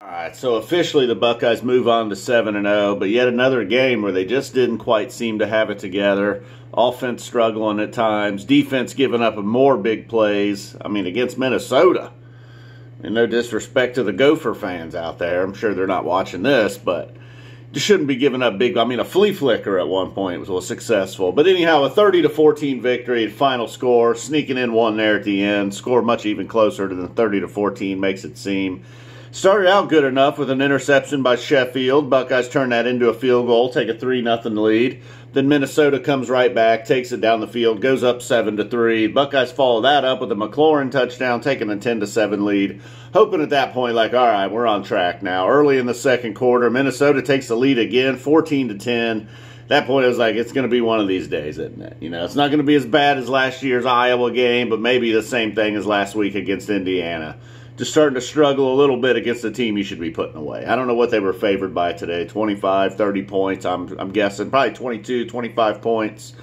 All right, so officially the Buckeyes move on to 7-0, but yet another game where they just didn't quite seem to have it together. Offense struggling at times, defense giving up more big plays. I mean, against Minnesota. And no disrespect to the Gopher fans out there. I'm sure they're not watching this, but just shouldn't be giving up big. I mean, a flea flicker at one point was successful. But anyhow, a 30-14 victory, final score, sneaking in one there at the end. Score much even closer to the 30-14 makes it seem. Started out good enough with an interception by Sheffield. Buckeyes turn that into a field goal, take a 3-0 lead. Then Minnesota comes right back, takes it down the field, goes up 7-3. Buckeyes follow that up with a McLaurin touchdown, taking a 10-7 lead. Hoping at that point, like, all right, we're on track now. Early in the second quarter, Minnesota takes the lead again, 14-10. At that point, it was like, it's going to be one of these days, isn't it? You know, it's not going to be as bad as last year's Iowa game, but maybe the same thing as last week against Indiana. Just starting to struggle a little bit against the team you should be putting away. I don't know what they were favored by today. 25, 30 points, I'm guessing. Probably 22, 25 points.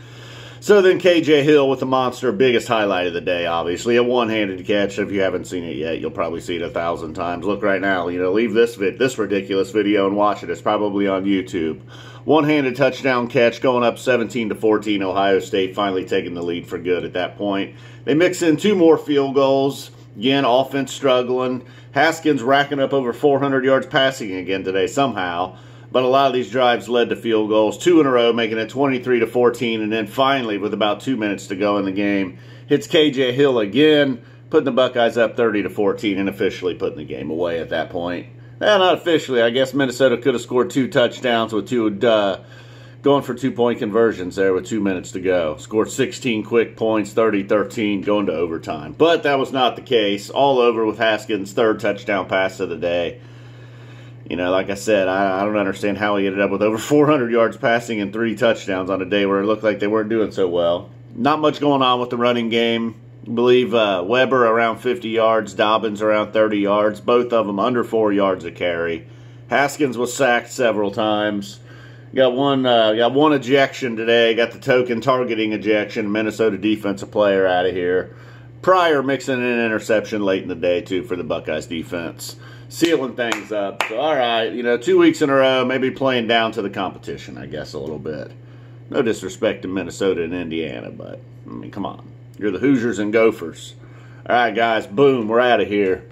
So then KJ Hill with the monster, biggest highlight of the day, obviously. A one-handed catch. If you haven't seen it yet, you'll probably see it 1,000 times. Look right now. You know, leave this ridiculous video and watch it. It's probably on YouTube. One-handed touchdown catch going up 17-14. Ohio State finally taking the lead for good at that point. They mix in 2 more field goals. Again, offense struggling. Haskins racking up over 400 yards passing again today somehow. But a lot of these drives led to field goals. 2 in a row, making it 23-14. And then finally, with about 2 minutes to go in the game, hits KJ Hill again, putting the Buckeyes up 30-14 and officially putting the game away at that point. Well, not officially. I guess Minnesota could have scored 2 touchdowns with going for 2-point conversions there with 2 minutes to go. Scored 16 quick points, 30-13, going to overtime. But that was not the case. All over with Haskins' 3rd touchdown pass of the day. You know, like I said, I don't understand how he ended up with over 400 yards passing and 3 touchdowns on a day where it looked like they weren't doing so well. Not much going on with the running game. I believe Weber around 50 yards, Dobbins around 30 yards, both of them under 4 yards a carry. Haskins was sacked several times. Got one ejection today. Got the token targeting ejection. Minnesota defensive player out of here. Pryor mixing in an interception late in the day, too, for the Buckeyes defense. Sealing things up. So, all right, you know, 2 weeks in a row, maybe playing down to the competition, I guess, a little bit. No disrespect to Minnesota and Indiana, but, I mean, come on. You're the Hoosiers and Gophers. All right, guys, boom, we're out of here.